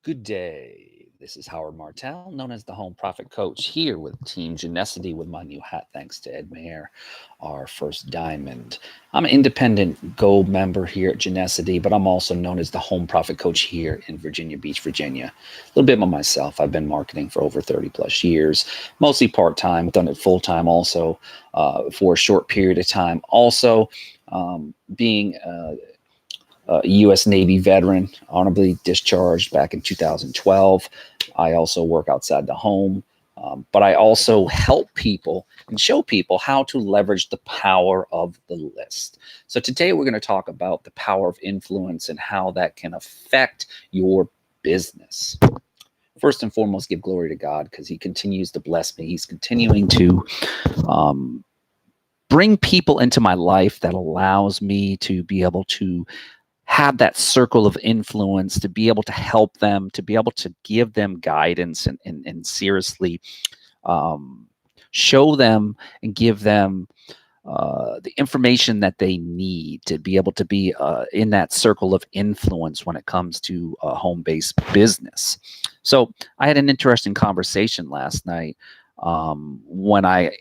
Good day. This is Howard Martell, known as the Home Profit Coach, here with Team Genusity with my new hat, thanks to Ed Mayer, our first diamond. I'm an independent gold member here at Genusity, but I'm also known as the Home Profit Coach here in Virginia Beach, Virginia. A little bit about myself. I've been marketing for over 30 plus years, mostly part-time, done it full-time also for a short period of time. Also, being U.S. Navy veteran, honorably discharged back in 2012. I also work outside the home, but I also help people and show people how to leverage the power of the list. So today we're going to talk about the power of influence and how that can affect your business. First and foremost, give glory to God because He continues to bless me. He's continuing to bring people into my life that allows me to be able to have that circle of influence, to be able to help them, to be able to give them guidance and seriously show them and give them the information that they need to be able to be in that circle of influence when it comes to home-based business. So I had an interesting conversation last night when I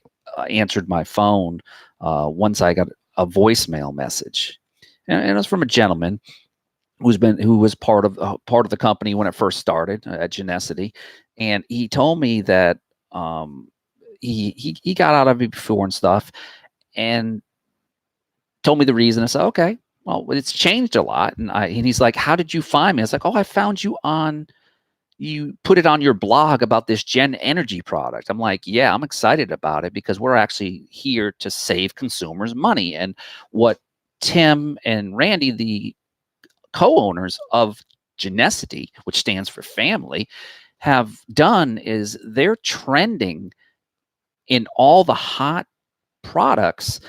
answered my phone once I got a voicemail message. And it was from a gentleman who was part of the company when it first started at Genusity, and he told me that he got out of it before and stuff, and told me the reason. I said, okay, well, it's changed a lot, and he's like, how did you find me? I was like, oh, I found you you put it on your blog about this Gen Energy product. I'm like, yeah, I'm excited about it because we're actually here to save consumers money, and what Tim and Randy, the co-owners of Genusity, which stands for family, have done is they're trending in all the hot products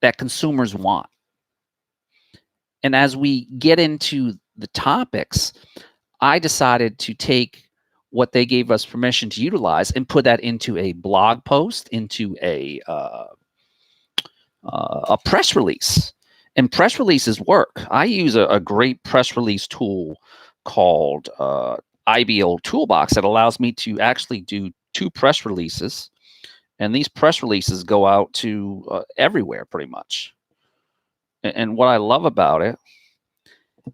that consumers want. And as we get into the topics, I decided to take what they gave us permission to utilize and put that into a blog post, into a press release. And press releases work. I use a great press release tool called IBO Toolbox that allows me to actually do 2 press releases. And these press releases go out to everywhere pretty much. And what I love about it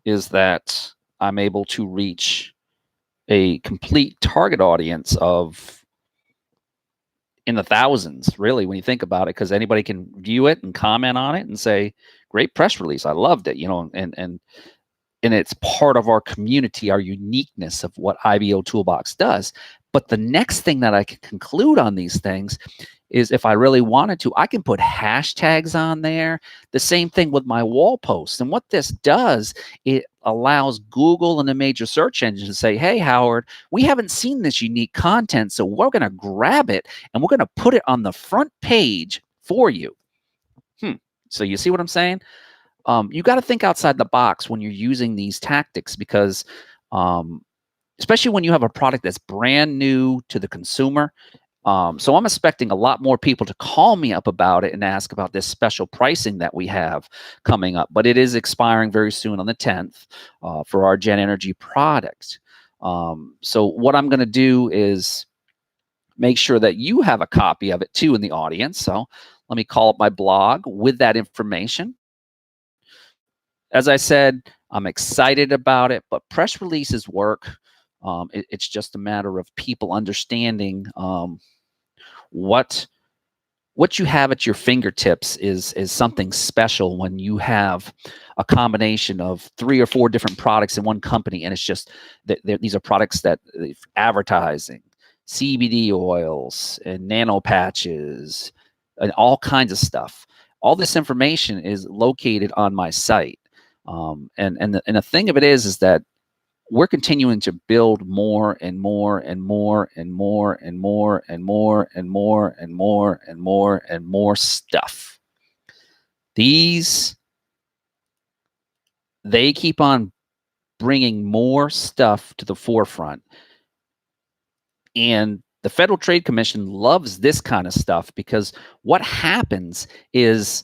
is that I'm able to reach a complete target audience of in the thousands, really, when you think about it, because anybody can view it and comment on it and say, great press release. I loved it, and it's part of our community, our uniqueness of what IBO Toolbox does. But the next thing that I can conclude on these things is if I really wanted to, I can put hashtags on there. The same thing with my wall posts. And what this does, it allows Google and the major search engines to say, hey, Howard, we haven't seen this unique content, so we're going to grab it and we're going to put it on the front page for you. So you see what I'm saying? You got to think outside the box when you're using these tactics because especially when you have a product that's brand new to the consumer. So I'm expecting a lot more people to call me up about it and ask about this special pricing that we have coming up. But it is expiring very soon on the 10th for our Gen Energy product. So what I'm going to do is make sure that you have a copy of it too in the audience. So let me call up my blog with that information. As I said, I'm excited about it, but press releases work. It's just a matter of people understanding what you have at your fingertips is something special when you have a combination of 3 or 4 different products in one company, and it's just that these are products that advertising, CBD oils and nano patches and all kinds of stuff. All this information is located on my site, and the thing of it is that we're continuing to build more and more and more and more and more and more and more and more and more and more stuff. They keep on bringing more stuff to the forefront. And the Federal Trade Commission loves this kind of stuff because what happens is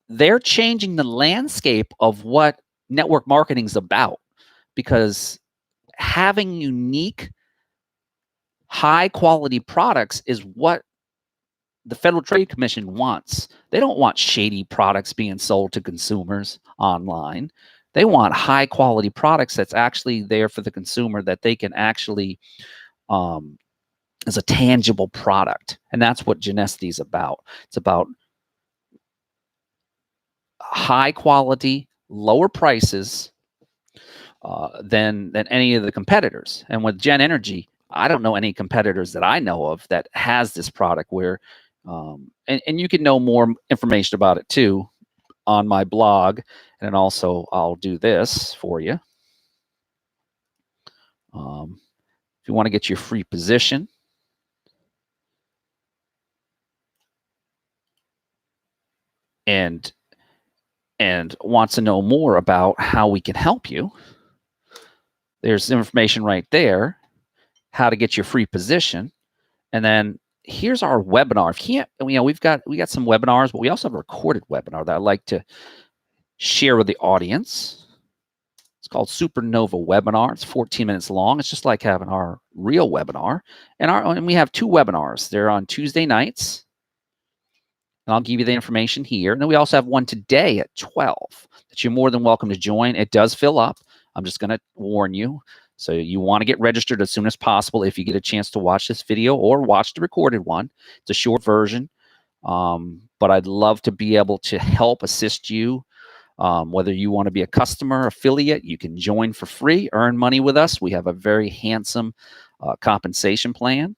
they're changing the landscape of what network marketing is about, because having unique, high quality products is what the Federal Trade Commission wants. They don't want shady products being sold to consumers online. They want high quality products that's actually there for the consumer, that they can actually, as a tangible product. And that's what Genusity is about. It's about high quality, lower prices than any of the competitors. And with Gen Energy, I don't know any competitors that I know of that has this product where, and you can know more information about it too on my blog. And also I'll do this for you. If you want to get your free position, and wants to know more about how we can help you, there's information right there, how to get your free position. And then here's our webinar. If you can't, we got some webinars, but we also have a recorded webinar that I like to share with the audience. It's called Supernova Webinar. It's 14 minutes long. It's just like having our real webinar. And we have 2 webinars. They're on Tuesday nights. And I'll give you the information here. And then we also have one today at 12 that you're more than welcome to join. It does fill up. I'm just going to warn you. So you want to get registered as soon as possible if you get a chance to watch this video or watch the recorded one. It's a short version, but I'd love to be able to help assist you. Whether you want to be a customer, affiliate, you can join for free, earn money with us. We have a very handsome compensation plan.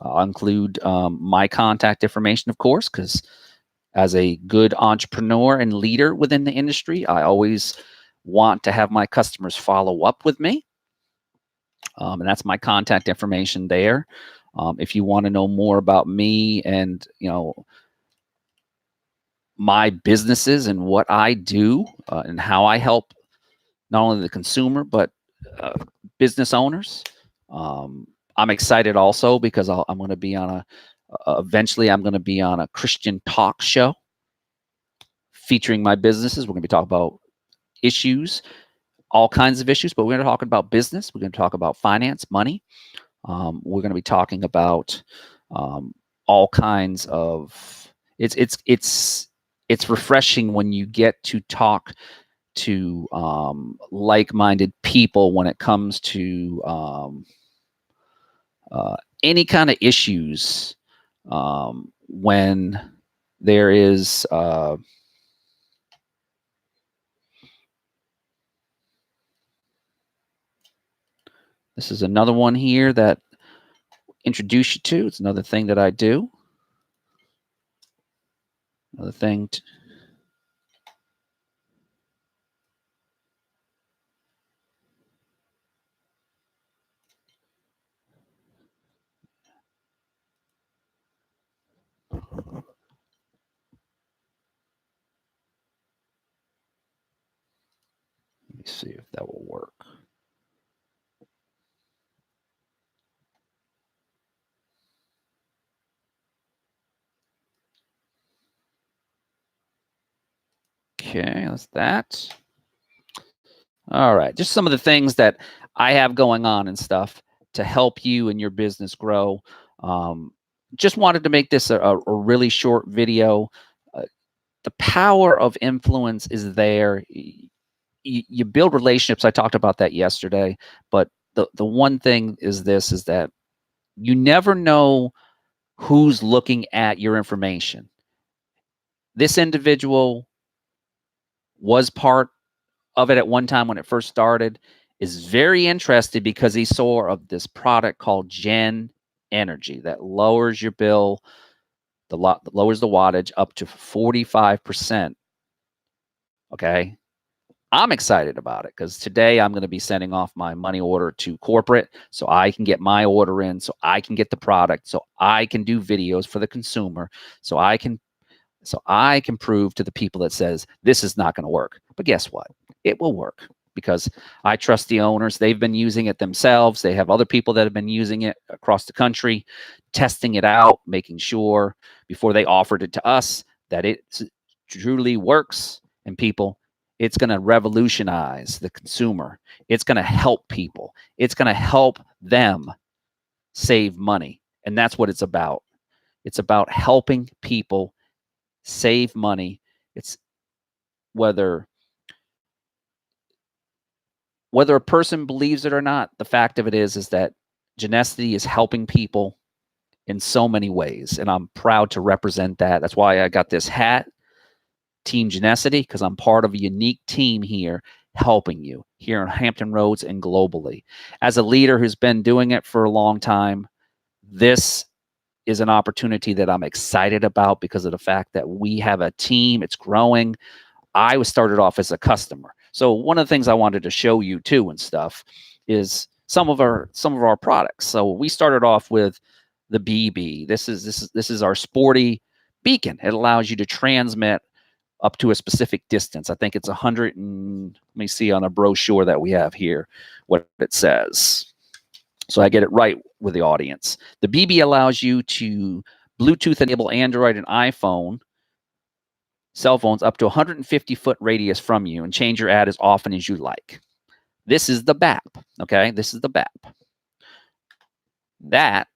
I'll include my contact information, of course, because as a good entrepreneur and leader within the industry, I always want to have my customers follow up with me. And that's my contact information there. If you want to know more about me and, my businesses and what I do and how I help not only the consumer, but business owners, I'm excited also because I'm going to be on eventually I'm going to be on a Christian talk show featuring my businesses. We're going to be talking about issues, all kinds of issues, but we're going to talk about business. We're going to talk about finance, money. We're going to be talking about all kinds of, it's refreshing when you get to talk to like-minded people when it comes to any kind of issues, when there is this is another one here that introduce you to. It's another thing that I do. Another thing let me see if that will work. Okay, that's that. All right, just some of the things that I have going on and stuff to help you and your business grow. Just wanted to make this a really short video. The power of influence is there. You build relationships. I talked about that yesterday, but the one thing is this, is that you never know who's looking at your information. This individual was part of it at one time when it first started, is very interested because he saw of this product called Gen Energy that lowers your bill, lowers the wattage up to 45%. Okay. I'm excited about it because today I'm going to be sending off my money order to corporate so I can get my order in, so I can get the product, so I can do videos for the consumer, so I can prove to the people that says this is not going to work. But guess what? It will work because I trust the owners. They've been using it themselves. They have other people that have been using it across the country, testing it out, making sure before they offered it to us that it truly works. And people, It's going to revolutionize the consumer. It's going to help people. It's going to help them save money. And that's what it's about. It's about helping people save money. It's whether a person believes it or not, the fact of it is that Genusity is helping people in so many ways. And I'm proud to represent that. That's why I got this hat, Team Genusity, because I'm part of a unique team here helping you here in Hampton Roads and globally. As a leader who's been doing it for a long time, this is an opportunity that I'm excited about because of the fact that we have a team. It's growing. I was started off as a customer. So one of the things I wanted to show you too and stuff is some of our products. So we started off with the BB. This is our sporty beacon. It allows you to transmit up to a specific distance. I think it's 100 and let me see on a brochure that we have here what it says. So I get it right with the audience. The BB allows you to Bluetooth enable Android and iPhone cell phones up to 150-foot radius from you and change your ad as often as you like. This is the BAP, okay? This is the BAP. That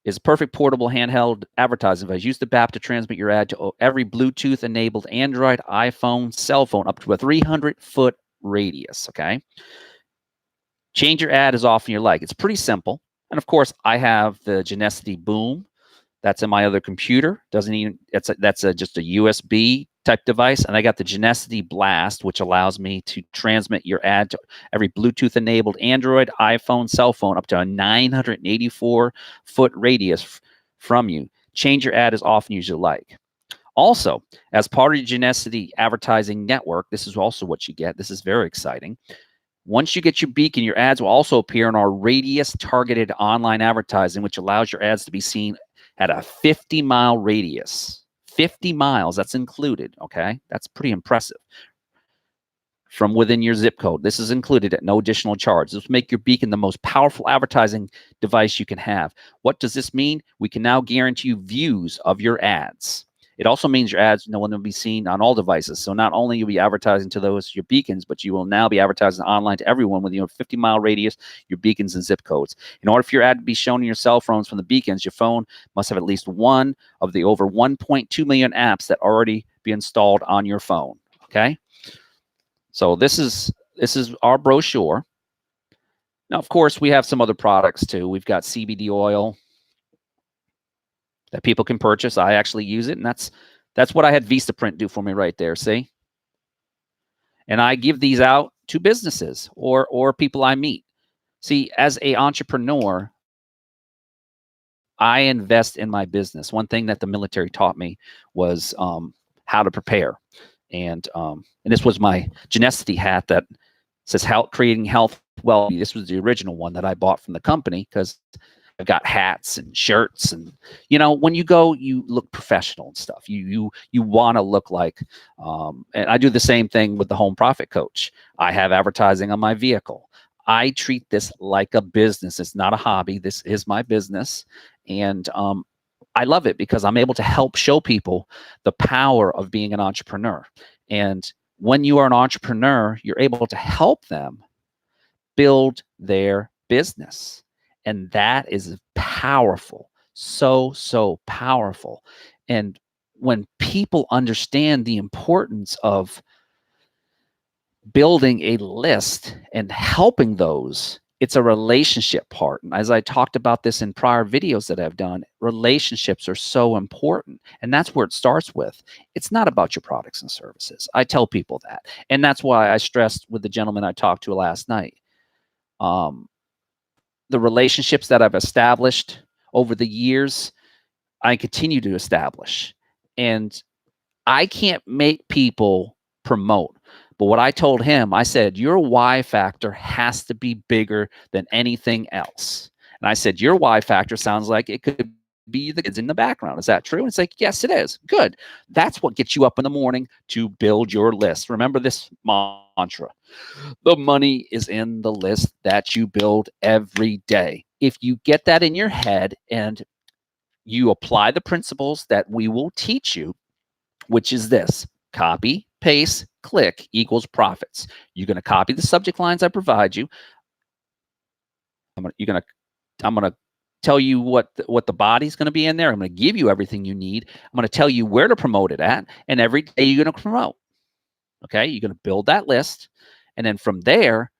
is a perfect portable handheld advertising device. Use the BAP to transmit your ad to every Bluetooth-enabled Android, iPhone, cell phone up to a 300-foot radius, okay? Change your ad as often as you like. It's pretty simple. And of course, I have the Genusity Boom. That's in my other computer. Doesn't even, that's just a USB type device. And I got the Genusity Blast, which allows me to transmit your ad to every Bluetooth enabled Android, iPhone, cell phone up to a 984-foot radius from you. Change your ad as often as you like. Also, as part of your Genusity advertising network, this is also what you get. This is very exciting. Once you get your beacon, your ads will also appear in our radius targeted online advertising, which allows your ads to be seen at a 50-mile radius. 50 miles, that's included, okay? That's pretty impressive. From within your zip code. This is included at no additional charge. This will make your beacon the most powerful advertising device you can have. What does this mean? We can now guarantee you views of your ads. It also means your ads will be seen on all devices. So not only you'll be advertising to those, your beacons, but you will now be advertising online to everyone within your 50-mile radius, your beacons and zip codes. In order for your ad to be shown in your cell phones from the beacons, your phone must have at least one of the over 1.2 million apps that already be installed on your phone, okay? So this is our brochure. Now, of course, we have some other products too. We've got CBD oil that people can purchase. I actually use it, and that's what I had Vistaprint do for me right there, see? And I give these out to businesses or people I meet. See, as an entrepreneur, I invest in my business. One thing that the military taught me was how to prepare. And this was my Genusity hat that says creating health well. This was the original one that I bought from the company because I've got hats and shirts, and when you go, you look professional and stuff. You want to look like, and I do the same thing with the Home Profit Coach. I have advertising on my vehicle. I treat this like a business. It's not a hobby. This is my business, and I love it because I'm able to help show people the power of being an entrepreneur. And when you are an entrepreneur, you're able to help them build their business. And that is powerful, so powerful. And when people understand the importance of building a list and helping those, it's a relationship part. And as I talked about this in prior videos that I've done, relationships are so important. And that's where it starts with. It's not about your products and services. I tell people that. And that's why I stressed with the gentleman I talked to last night. The relationships that I've established over the years, I continue to establish. And I can't make people promote. But what I told him, I said, your why factor has to be bigger than anything else. And I said, your why factor sounds like it could be the kids in the background. Is that true? And it's like, yes, it is. Good. That's what gets you up in the morning to build your list. Remember this mantra. The money is in the list that you build every day. If you get that in your head and you apply the principles that we will teach you, which is this: copy, pace, click equals profits. You're going to copy the subject lines I provide you. I'm going to tell you what the body's going to be in there. I'm going to give you everything you need. I'm going to tell you where to promote it at, and every day you're going to promote. Okay, you're going to build that list, and then from there,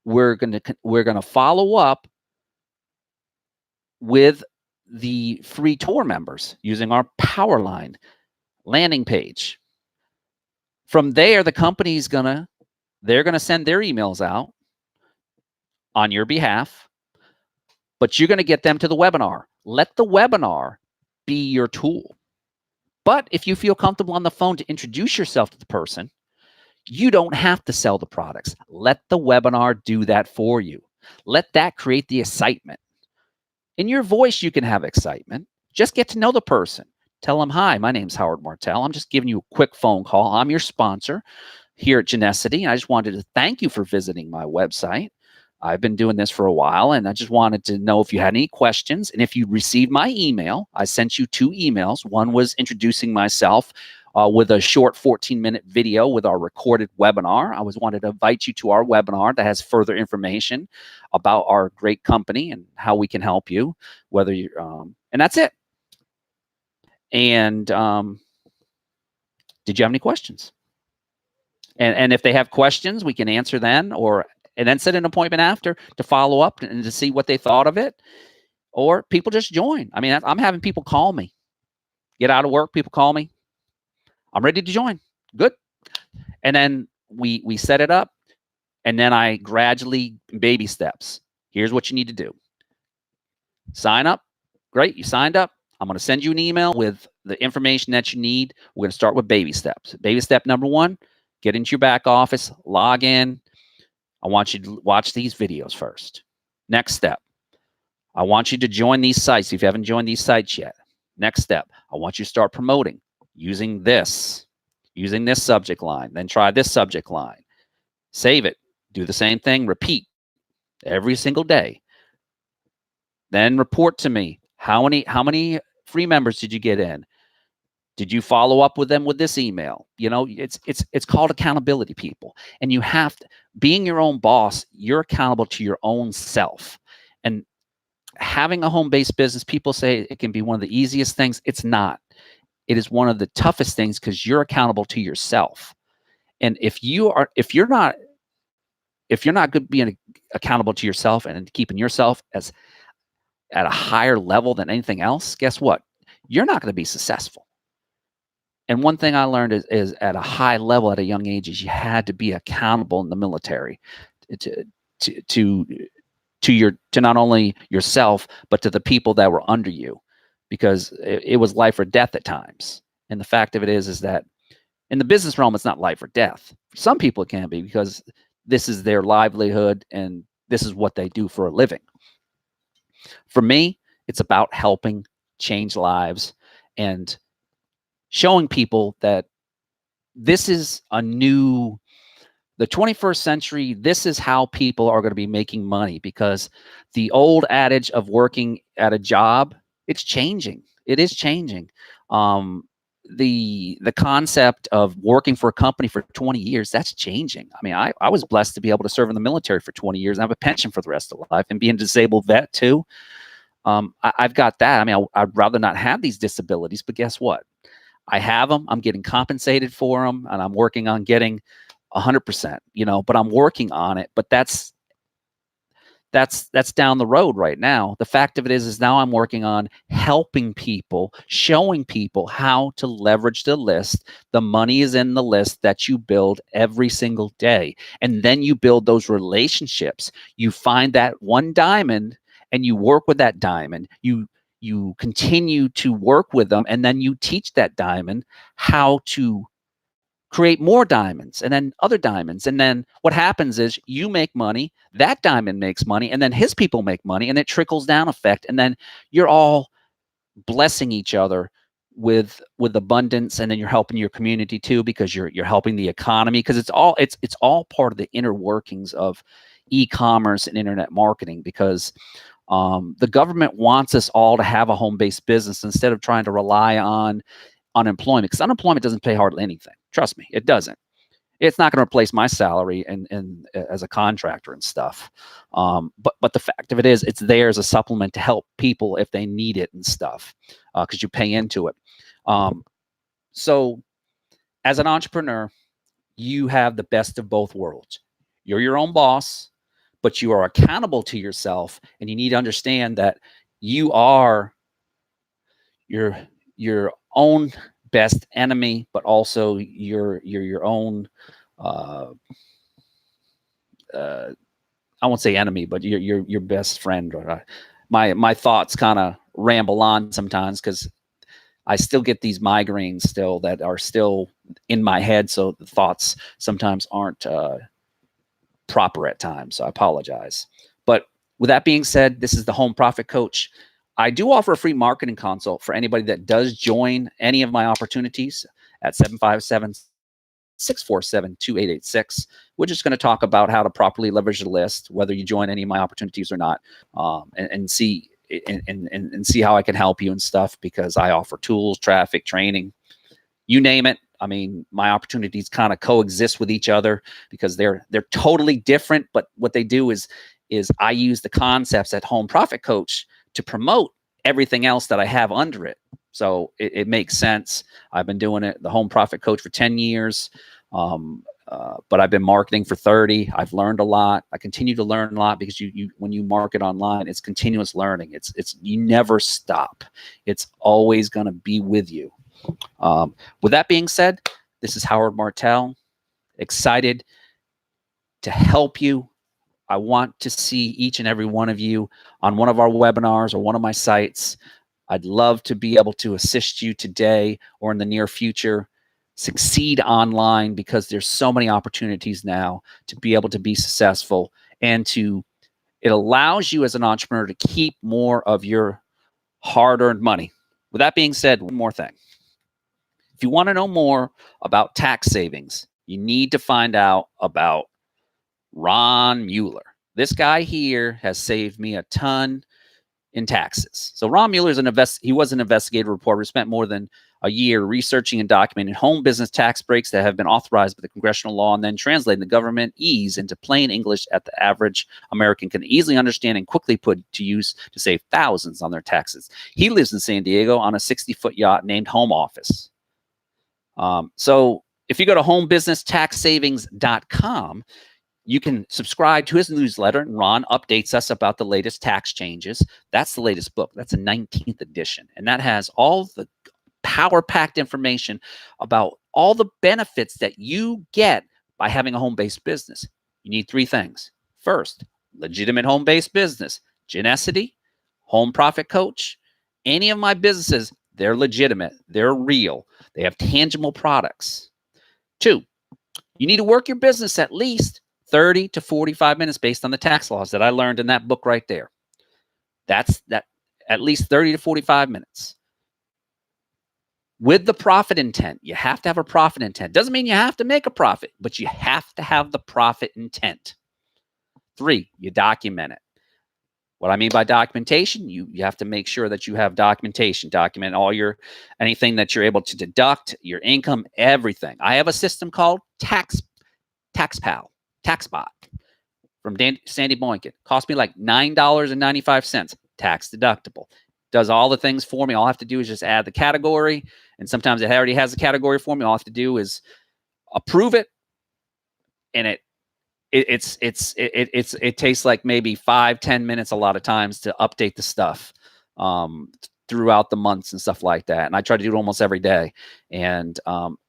we're going to follow up with the free tour members using our powerline landing page. From there, the company's they're gonna send their emails out on your behalf, but you're gonna get them to the webinar. Let the webinar be your tool. But if you feel comfortable on the phone to introduce yourself to the person, you don't have to sell the products. Let the webinar do that for you. Let that create the excitement. In your voice, you can have excitement. Just get to know the person. Tell them, hi, my name's Howard Martell. I'm just giving you a quick phone call. I'm your sponsor here at Genusity, and I just wanted to thank you for visiting my website. I've been doing this for a while, and I just wanted to know if you had any questions. And if you received my email, I sent you 2 emails. One was introducing myself with a short 14-minute video with our recorded webinar. I wanted to invite you to our webinar that has further information about our great company and how we can help you, whether you and that's it. And did you have any questions? And if they have questions, we can answer then, and then set an appointment after to follow up and to see what they thought of it. Or people just join. I mean, I'm having people call me. Get out of work, people call me. I'm ready to join. Good. And then we set it up, and then I gradually, baby steps. Here's what you need to do. Sign up. Great, you signed up. I'm going to send you an email with the information that you need. We're going to start with baby steps. Baby step number 1, get into your back office, log in. I want you to watch these videos first. Next step, I want you to join these sites if you haven't joined these sites yet. Next step, I want you to start promoting using this subject line. Then try this subject line. Save it. Do the same thing. Repeat every single day. Then report to me. How many free members did you get in? Did you follow up with them with this email? You know, it's called accountability, people. And you have to, being your own boss, you're accountable to your own self. And having a home-based business, people say it can be one of the easiest things. It's not. It is one of the toughest things because you're accountable to yourself. And if you're not good being accountable to yourself and keeping yourself as at a higher level than anything else, guess what? You're not going to be successful. And one thing I learned is at a high level at a young age is you had to be accountable in the military to not only yourself, but to the people that were under you, because it was life or death at times. And the fact of it is that in the business realm, it's not life or death. For some people, it can be because this is their livelihood and this is what they do for a living. For me, it's about helping change lives and showing people that this is the 21st century, this is how people are going to be making money, because the old adage of working at a job, it's changing. It is changing. The concept of working for a company for 20 years, that's changing. I mean, I was blessed to be able to serve in the military for 20 years and have a pension for the rest of life, and being a disabled vet too. I've got that. I mean, I'd rather not have these disabilities, but guess what? I have them. I'm getting compensated for them, and I'm working on getting 100%, but I'm working on it. But that's down the road right now. The fact of it is now I'm working on helping people, showing people how to leverage the list. The money is in the list that you build every single day. And then you build those relationships. You find that one diamond and you work with that diamond. You continue to work with them, and then you teach that diamond how to create more diamonds and then other diamonds. And then what happens is you make money, that diamond makes money, and then his people make money, and it trickles down effect. And then you're all blessing each other with abundance, and then you're helping your community too, because you're helping the economy, because it's all part of the inner workings of e-commerce and internet marketing, because the government wants us all to have a home-based business instead of trying to rely on unemployment, because unemployment doesn't pay hardly anything. Trust me, it doesn't. It's not going to replace my salary and as a contractor and stuff. But the fact of it is, it's there as a supplement to help people if they need it and stuff, because you pay into it. So as an entrepreneur, you have the best of both worlds. You're your own boss, but you are accountable to yourself, and you need to understand that you are your own best enemy, but also your own I won't say enemy, but your best friend. My thoughts kind of ramble on sometimes because I still get these migraines still that are still in my head, so the thoughts sometimes aren't proper at times. So I apologize. But with that being said, this is the Home Profit Coach. I do offer a free marketing consult for anybody that does join any of my opportunities at 757-647-2886. We're just going to talk about how to properly leverage the list, whether you join any of my opportunities or not, and see how I can help you and stuff, because I offer tools, traffic, training, you name it. I mean, my opportunities kind of coexist with each other because they're totally different. But what they do is I use the concepts at Home Profit Coach to promote everything else that I have under it. So it makes sense. I've been doing it, the Home Profit Coach, for 10 years. But I've been marketing for 30. I've learned a lot. I continue to learn a lot because when you market online, it's continuous learning. You never stop. It's always going to be with you. With that being said, this is Howard Martell, excited to help you. I want to see each and every one of you on one of our webinars or one of my sites. I'd love to be able to assist you today or in the near future succeed online, because there's so many opportunities now to be able to be successful, and it allows you as an entrepreneur to keep more of your hard-earned money. With that being said, one more thing. If you want to know more about tax savings, you need to find out about Ron Mueller. This guy here has saved me a ton in taxes. So Ron Mueller he was an investigative reporter who spent more than a year researching and documenting home business tax breaks that have been authorized by the congressional law, and then translating the government ease into plain English that the average American can easily understand and quickly put to use to save thousands on their taxes. He lives in San Diego on a 60-foot yacht named Home Office. So if you go to homebusinesstaxsavings.com, you can subscribe to his newsletter, and Ron updates us about the latest tax changes. That's the latest book. That's a 19th edition. And that has all the power-packed information about all the benefits that you get by having a home-based business. You need three things. First, legitimate home-based business. Genusity, Home Profit Coach. Any of my businesses, they're legitimate. They're real. They have tangible products. Two, you need to work your business at least 30 to 45 minutes based on the tax laws that I learned in that book right there. That's at least 30 to 45 minutes. With the profit intent, you have to have a profit intent. Doesn't mean you have to make a profit, but you have to have the profit intent. Three, you document it. What I mean by documentation, you have to make sure that you have documentation. Document all anything that you're able to deduct, your income, everything. I have a system called TaxPal. TaxBot from Sandy Boynton. Cost me like $9.95, tax deductible. Does all the things for me. All I have to do is just add the category, and sometimes it already has the category for me. All I have to do is approve it, and it takes like maybe 5-10 minutes a lot of times to update the stuff throughout the months and stuff like that. And I try to do it almost every day. And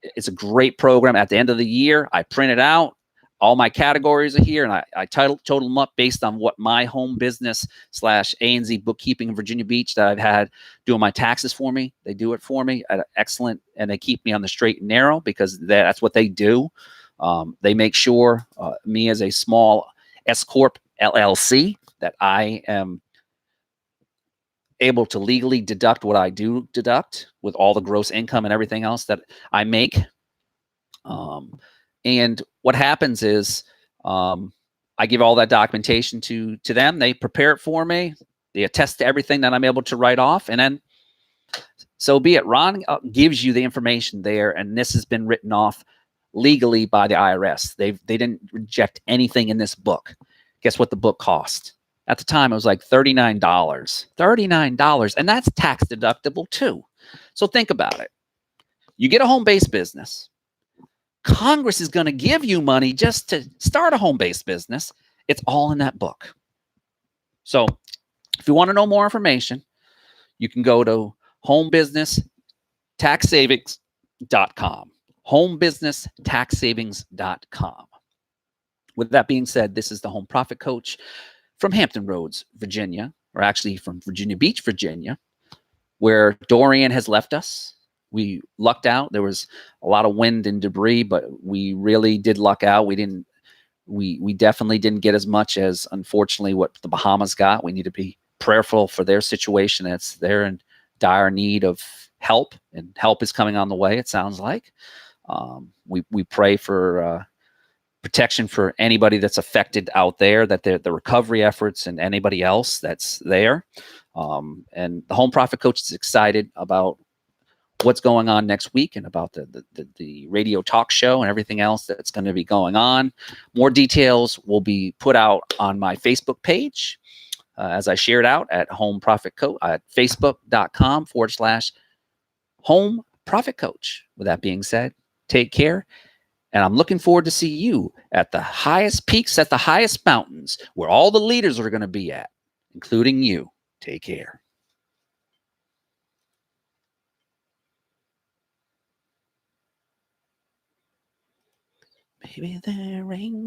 it's a great program. At the end of the year, I print it out. All my categories are here, and I total them up based on what my home business / A&Z bookkeeping in Virginia Beach that I've had doing my taxes for me. They do it for me at excellent, and they keep me on the straight and narrow because that's what they do. They make sure me as a small S Corp LLC that I am able to legally deduct what I do deduct with all the gross income and everything else that I make. And what happens is I give all that documentation to them. They prepare it for me. They attest to everything that I'm able to write off. And then so be it. Ron gives you the information there, and this has been written off legally by the IRS. They didn't reject anything in this book. Guess what the book cost? At the time, it was like $39. $39, and that's tax deductible too. So think about it. You get a home-based business. Congress is going to give you money just to start a home-based business. It's all in that book. So if you want to know more information, you can go to homebusinesstaxsavings.com. homebusinesstaxsavings.com. With that being said, this is the Home Profit Coach from Hampton Roads, Virginia, or actually from Virginia Beach, Virginia, where Dorian has left us. We lucked out. There was a lot of wind and debris, but we really did luck out. We definitely didn't get as much as, unfortunately, what the Bahamas got. We need to be prayerful for their situation. They're in dire need of help, and help is coming on the way, it sounds like. We pray for protection for anybody that's affected out there, that the recovery efforts and anybody else that's there. And the Home Profit Coach is excited about what's going on next week and about the radio talk show and everything else that's going to be going on. More details will be put out on my Facebook page, as I shared out at Home Profit Coach at facebook.com/Home Profit Coach. With that being said, take care. And I'm looking forward to see you at the highest peaks, at the highest mountains, where all the leaders are going to be at, including you. Take care. Maybe there ain't